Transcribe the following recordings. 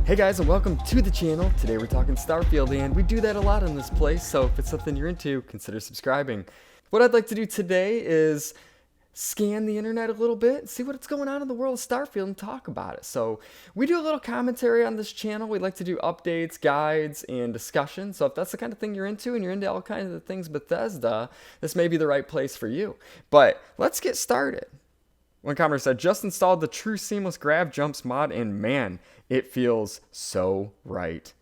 Hey guys, and welcome to the channel. Today we're talking Starfield, and we do that a lot in this place, so if it's something you're into, consider subscribing. What I'd like to do today is scan the internet a little bit, see what's going on in the world of Starfield, and talk about it. So we do a little commentary on this channel. We like to do updates, guides, and discussion. So if that's the kind of thing you're into and you're into all kinds of things Bethesda, this may be the right place for you. But let's get started. One commenter said, just installed the True Seamless Grab Jumps mod, and man, it feels so right.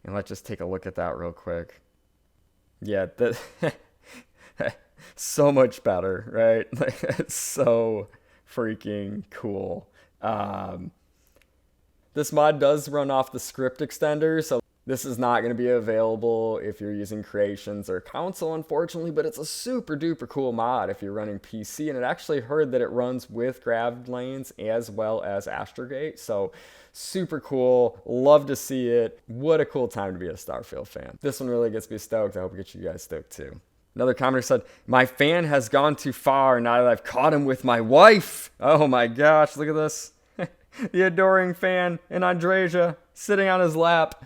And let's just take a look at that real quick. Yeah, that so much better, right? Like, it's so freaking cool. This mod does run off the script extender, so this is not going to be available if you're using Creations or Console, unfortunately, but it's a super duper cool mod if you're running PC, and it actually heard that it runs with grabbed lanes as well as Astrogate, so super cool. Love to see it. What a cool time to be a Starfield fan. This one really gets me stoked. I hope it gets you guys stoked too. Another commenter said, my fan has gone too far now that I've caught him with my wife. Oh my gosh, look at this. The adoring fan and Andreja sitting on his lap.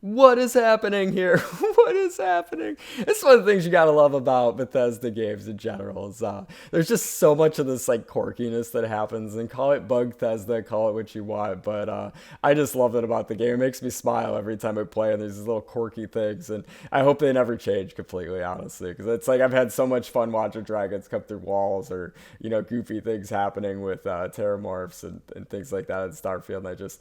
What is happening here? What is happening? It's one of the things you gotta love about Bethesda games in general. Is, there's just so much of this like quirkiness that happens, and call it Bugthesda, call it what you want, but I just love it about the game. It makes me smile every time I play, and there's these little quirky things, and I hope they never change completely, honestly, because it's like I've had so much fun watching dragons come through walls, or goofy things happening with terramorphs and things like that in Starfield. And I just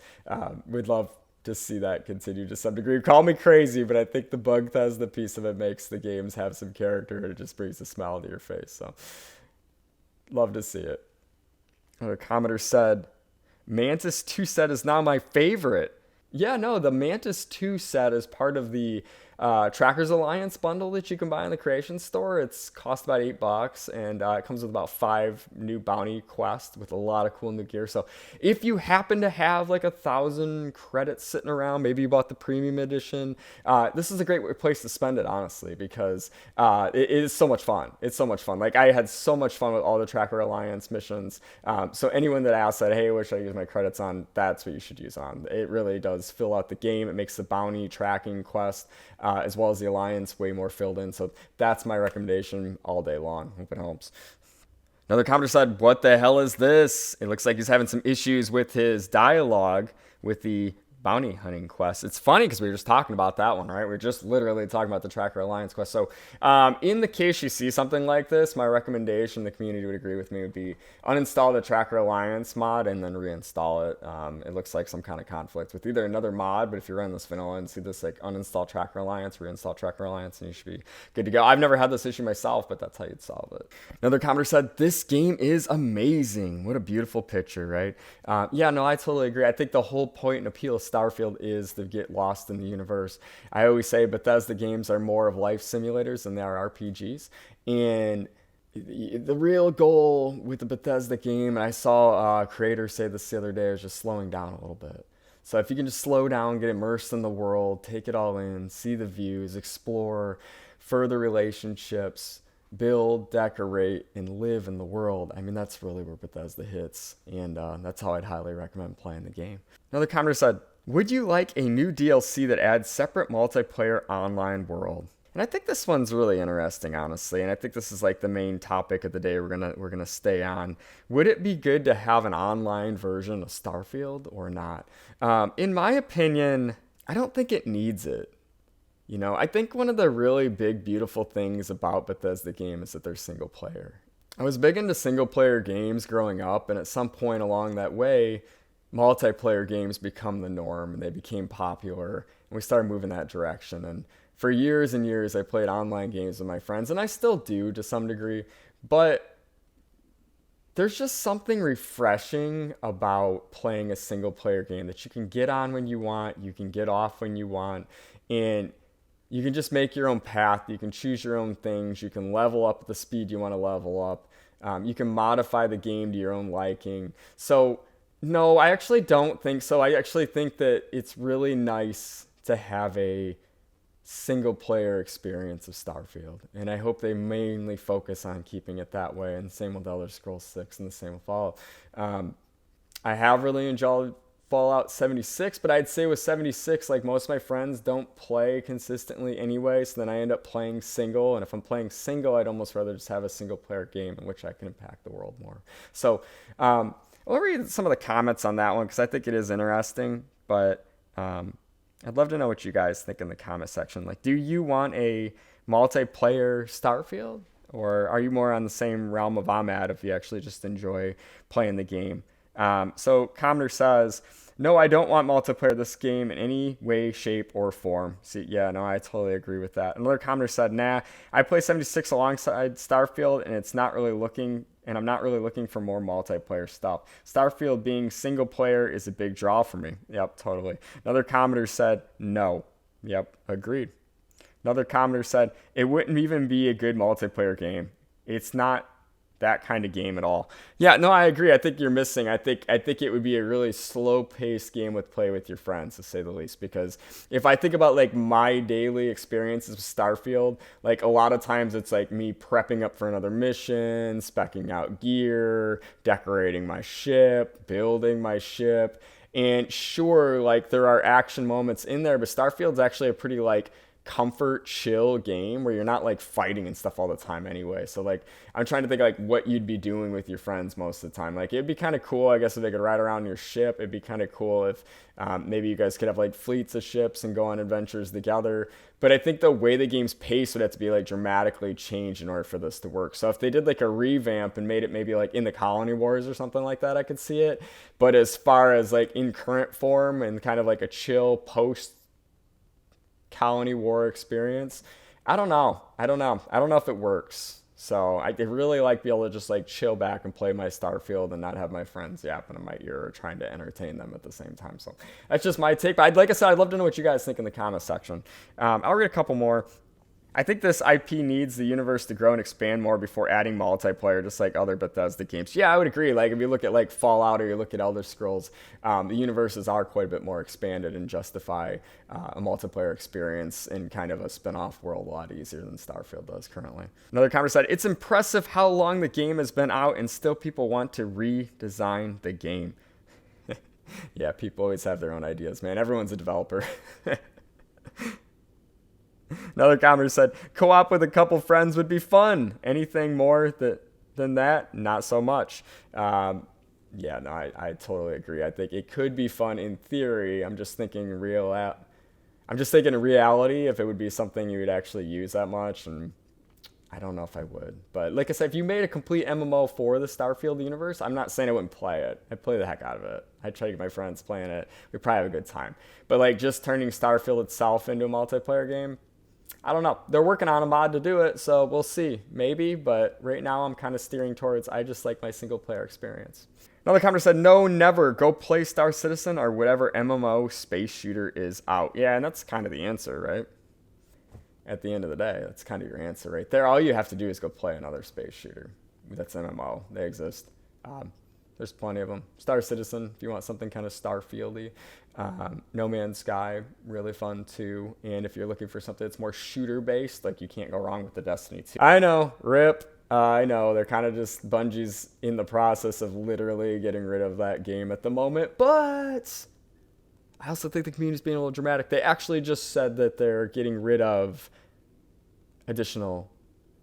would love to see that continue to some degree. Call me crazy, but I think the Bethesda piece of it makes the games have some character, and it just brings a smile to your face. So, love to see it. Another commenter said, Mantis 2 set is now my favorite. Yeah, no, the Mantis 2 set is part of the Trackers Alliance bundle that you can buy in the Creations store. It's cost about $8, and it comes with about 5 new bounty quests with a lot of cool new gear. So if you happen to have like 1,000 credits sitting around, maybe you bought the premium edition, this is a great place to spend it, honestly, because it is so much fun. It's so much fun. Like, I had so much fun with all the Tracker Alliance missions. So anyone that asks that, hey, what should I use my credits on? That's what you should use on. It really does fill out the game. It makes the bounty tracking quest as well as the Alliance way more filled in. So that's my recommendation all day long. Hope it helps. Another commenter said, what the hell is this? It looks like he's having some issues with his dialogue with the bounty hunting quest. It's funny because we were just talking about that one, right? We are just literally talking about the Tracker Alliance quest. So in the case you see something like this, my recommendation, the community would agree with me, would be uninstall the Tracker Alliance mod and then reinstall it. It looks like some kind of conflict with either another mod, but if you run this vanilla and see this like uninstall Tracker Alliance, reinstall Tracker Alliance, and you should be good to go. I've never had this issue myself, but that's how you'd solve it. Another commenter said, this game is amazing. What a beautiful picture, right? Yeah, no, I totally agree. I think the whole point and appeal of Starfield is to get lost in the universe. I always say Bethesda games are more of life simulators than they are RPGs. And the real goal with the Bethesda game, and I saw a creator say this the other day, is just slowing down a little bit. So if you can just slow down, get immersed in the world, take it all in, see the views, explore, further relationships, build, decorate, and live in the world. I mean, that's really where Bethesda hits, and that's how I'd highly recommend playing the game. Another commenter said, would you like a new DLC that adds separate multiplayer online world? And I think this one's really interesting, honestly, and I think this is like the main topic of the day we're gonna stay on. Would it be good to have an online version of Starfield or not? In my opinion, I don't think it needs it. I think one of the really big, beautiful things about Bethesda games is that they're single player. I was big into single player games growing up, and at some point along that way, multiplayer games become the norm, and they became popular, and we started moving that direction. And for years and years, I played online games with my friends, and I still do to some degree, but there's just something refreshing about playing a single player game that you can get on when you want, you can get off when you want, and you can just make your own path. You can choose your own things. You can level up at the speed you want to level up. You can modify the game to your own liking. So no, I actually don't think so. I actually think that it's really nice to have a single player experience of Starfield, and I hope they mainly focus on keeping it that way, and same with Elder Scrolls 6 and the same with Fallout. I have really enjoyed Fallout 76, but I'd say with 76, like most of my friends don't play consistently anyway, so then I end up playing single, and if I'm playing single, I'd almost rather just have a single player game in which I can impact the world more. So I'll read some of the comments on that one because I think it is interesting, but I'd love to know what you guys think in the comment section. Like, do you want a multiplayer Starfield, or are you more on the same realm of I'm at if you actually just enjoy playing the game? So commenter says, no, I don't want multiplayer this game in any way, shape, or form. See, yeah, no, I totally agree with that. Another commenter said, nah, I play 76 alongside Starfield, and I'm not really looking for more multiplayer stuff. Starfield being single player is a big draw for me. Yep, totally. Another commenter said, no. Yep, agreed. Another commenter said, it wouldn't even be a good multiplayer game. It's not that kind of game at all. Yeah, no, I agree. I think you're missing. I think it would be a really slow-paced game with play with your friends, to say the least. Because if I think about like my daily experiences with Starfield, like a lot of times it's like me prepping up for another mission, speccing out gear, decorating my ship, building my ship. And sure, like there are action moments in there, but Starfield's actually a pretty like comfort chill game where you're not like fighting and stuff all the time anyway. So like I'm trying to think like what you'd be doing with your friends most of the time. Like it'd be kind of cool, I guess, if they could ride around your ship. It'd be kind of cool if maybe you guys could have like fleets of ships and go on adventures together. But I think the way the game's paced would have to be like dramatically changed in order for this to work. So if they did like a revamp and made it maybe like in the Colony Wars or something like that, I could see it. But as far as like in current form and kind of like a chill post Colony War experience, I don't know if it works. So I'd really like be able to just like chill back and play my Starfield and not have my friends yapping in my ear or trying to entertain them at the same time. So that's just my take. But like I said, I'd love to know what you guys think in the comment section. I'll read a couple more. I think this IP needs the universe to grow and expand more before adding multiplayer, just like other Bethesda games. Yeah, I would agree. Like if you look at like Fallout or you look at Elder Scrolls, the universes are quite a bit more expanded and justify a multiplayer experience in kind of a spin-off world a lot easier than Starfield does currently. Another commenter said, it's impressive how long the game has been out and still people want to redesign the game. Yeah, people always have their own ideas, man. Everyone's a developer. Another commenter said, co-op with a couple friends would be fun. Anything more than that, not so much. Yeah, no, I totally agree. I think it could be fun in theory. I'm just thinking in reality, if it would be something you would actually use that much, and I don't know if I would. But like I said, if you made a complete MMO for the Starfield universe, I'm not saying I wouldn't play it. I'd play the heck out of it. I'd try to get my friends playing it. We'd probably have a good time. But like just turning Starfield itself into a multiplayer game, I don't know. They're working on a mod to do it, so we'll see. Maybe, but right now I'm kind of steering towards I just like my single player experience. Another commenter said, no, never. Go play Star Citizen or whatever MMO space shooter is out. Yeah, and that's kind of the answer, right? At the end of the day, that's kind of your answer right there. All you have to do is go play another space shooter. That's MMO. They exist. There's plenty of them. Star Citizen, if you want something kind of Starfield-y. No Man's Sky, really fun too. And if you're looking for something that's more shooter-based, like you can't go wrong with the Destiny 2. I know, RIP. I know, they're kind of just Bungie's in the process of literally getting rid of that game at the moment. But I also think the community's being a little dramatic. They actually just said that they're getting rid of additional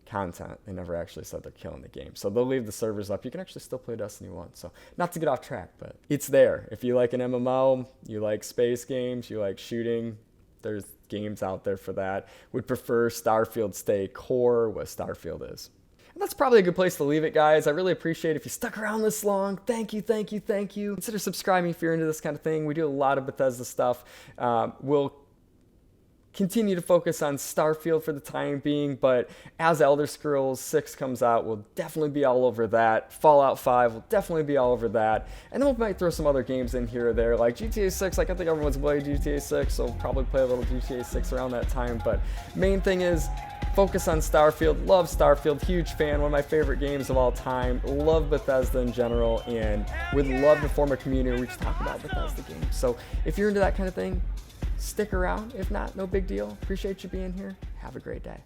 content. They never actually said they're killing the game. So they'll leave the servers up. You can actually still play Destiny 1. So not to get off track, but it's there. If you like an MMO, you like space games, you like shooting, there's games out there for that. Would prefer Starfield stay core what Starfield is. And that's probably a good place to leave it, guys. I really appreciate if you stuck around this long. Thank you, thank you, thank you. Consider subscribing if you're into this kind of thing. We do a lot of Bethesda stuff. We'll continue to focus on Starfield for the time being, but as Elder Scrolls 6 comes out, we'll definitely be all over that. Fallout 5 will definitely be all over that. And then we might throw some other games in here or there, like GTA 6. Like, I think everyone's played GTA 6, so we'll probably play a little GTA 6 around that time. But main thing is, focus on Starfield. Love Starfield. Huge fan. One of my favorite games of all time. Love Bethesda in general, and would love to form a community where we just talk about Bethesda games. So if you're into that kind of thing, stick around. If not, no big deal. Appreciate you being here. Have a great day.